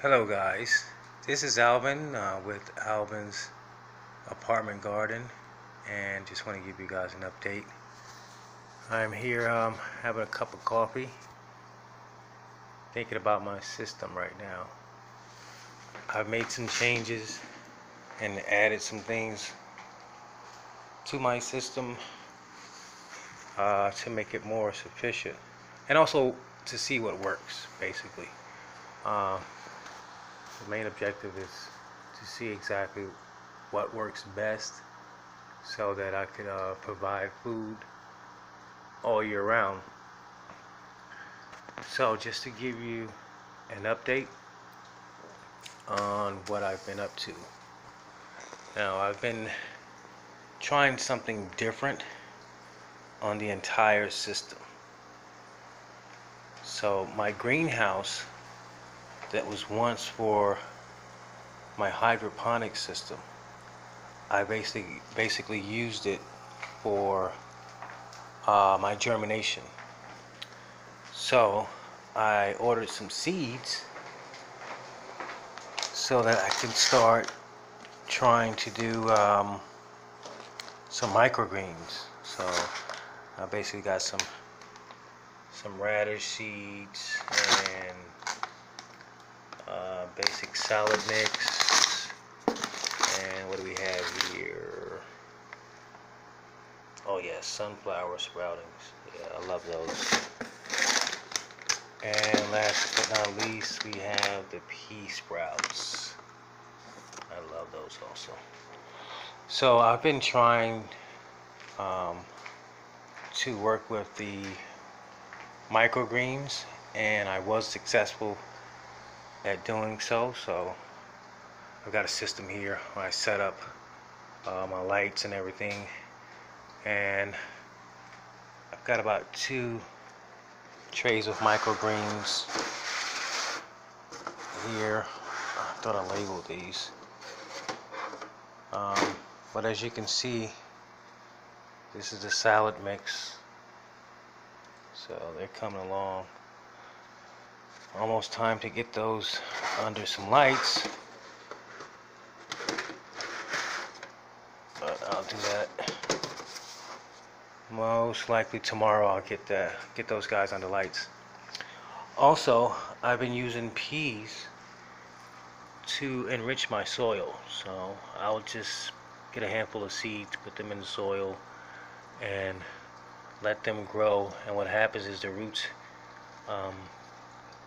Hello guys, this is Alvin with Alvin's Apartment Garden, and just want to give you guys an update. I'm here having a cup of coffee, thinking about my system right now. I've made some changes and added some things to my system to make it more sufficient, and also to see what works basically. The main objective is to see exactly what works best so that I could provide food all year round. So just to give you an update on what I've been up to. Now I've been trying something different on the entire system. So my greenhouse that was once for my hydroponic system, I basically used it for my germination. So I ordered some seeds so that I can start trying to do some microgreens. So I basically got some radish seeds and basic salad mix, and what do we have here? Oh yes, sunflower sproutings. Yeah, I love those. And last but not least, we have the pea sprouts. I love those also. So I've been trying to work with the microgreens, and I was successful at doing so. So I've got a system here where I set up my lights and everything, and I've got about 2 trays of microgreens here. I thought I labeled these, but as you can see, this is the salad mix, so they're coming along. Almost time to get those under some lights, but I'll do that most likely tomorrow. I'll get those guys under lights. Also, I've been using peas to enrich my soil, so I'll just get a handful of seeds, put them in the soil, and let them grow. And what happens is the roots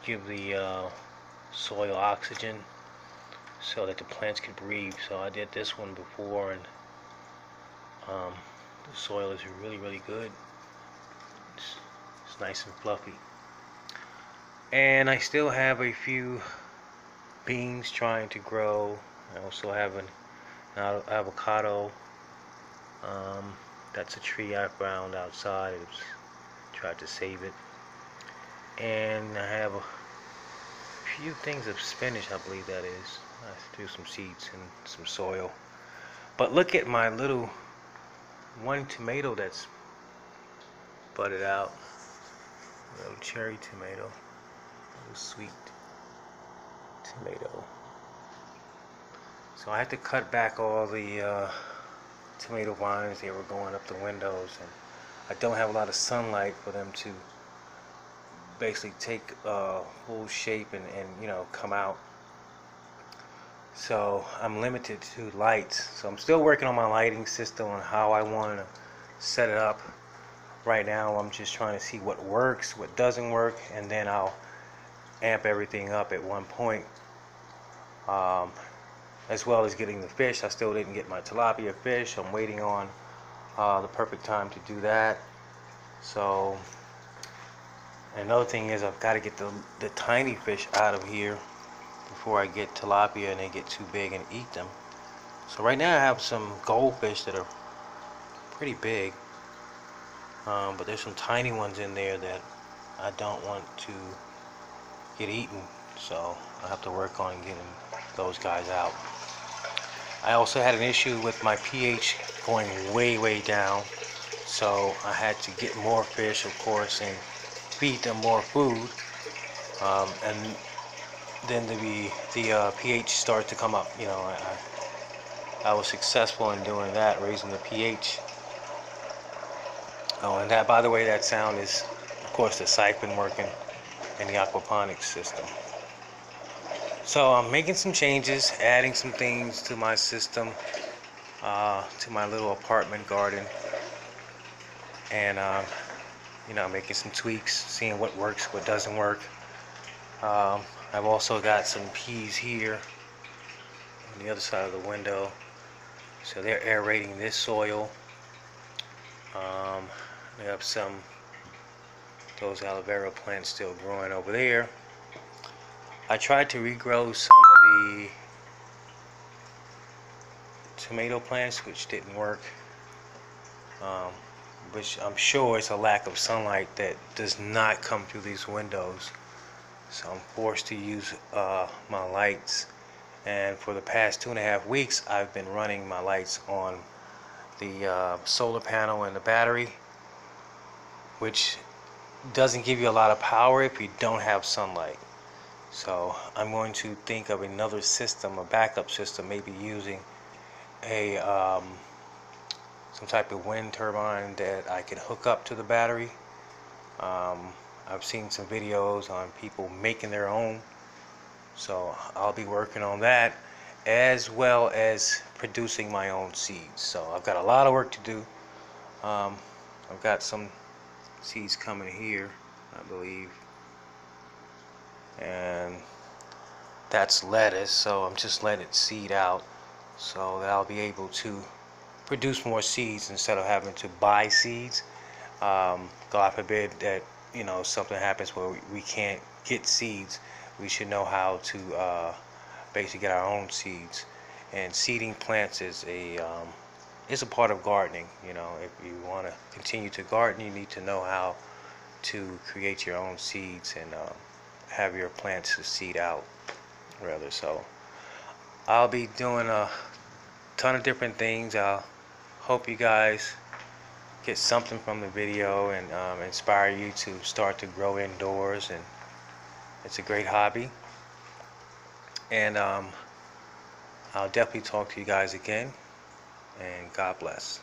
give the soil oxygen so that the plants can breathe. So I did this one before, and the soil is really good. It's nice and fluffy. And I still have a few beans trying to grow. I also have an avocado. That's a tree I found outside. Tried to save it. And I have a few things of spinach, I believe that is. I threw some seeds and some soil. But look at my little 1 tomato that's budded out. A little cherry tomato. A little sweet tomato. So I had to cut back all the tomato vines. They were going up the windows, and I don't have a lot of sunlight for them to basically take full shape and come out. So I'm limited to lights. So I'm still working on my lighting system on how I want to set it up. Right now I'm just trying to see what works, what doesn't work, and then I'll amp everything up at one point. As well as getting the fish. I still didn't get my tilapia fish. I'm waiting on the perfect time to do that. So another thing is I've got to get the tiny fish out of here before I get tilapia and they get too big and eat them. So right now I have some goldfish that are pretty big, but there's some tiny ones in there that I don't want to get eaten, so I have to work on getting those guys out. I also had an issue with my pH going way down, so I had to get more fish, of course, and feed them more food. And then the pH starts to come up. You know, I was successful in doing that, raising the pH. Oh, and that, by the way, that sound is, of course, the siphon working in the aquaponics system. So I'm making some changes, adding some things to my system, to my little apartment garden, and you know, making some tweaks, seeing what works, what doesn't work. I've also got some peas here on the other side of the window, so they're aerating this soil. We have those aloe vera plants still growing over there. I tried to regrow some of the tomato plants, which didn't work, which I'm sure is a lack of sunlight that does not come through these windows. So I'm forced to use my lights, and for the past 2.5 weeks I've been running my lights on the solar panel and the battery, which doesn't give you a lot of power if you don't have sunlight. So I'm going to think of another system, a backup system, maybe using a some type of wind turbine that I can hook up to the battery. I've seen some videos on people making their own, so I'll be working on that, as well as producing my own seeds. So I've got a lot of work to do. I've got some seeds coming here, I believe, and that's lettuce, so I'm just letting it seed out so that I'll be able to produce more seeds instead of having to buy seeds. God forbid that, you know, something happens where we can't get seeds. We should know how to basically get our own seeds. And seeding plants is a part of gardening. You know, if you want to continue to garden, you need to know how to create your own seeds and have your plants to seed out, rather. So I'll be doing a ton of different things. I hope you guys get something from the video and inspire you to start to grow indoors, and it's a great hobby. And I'll definitely talk to you guys again, and God bless.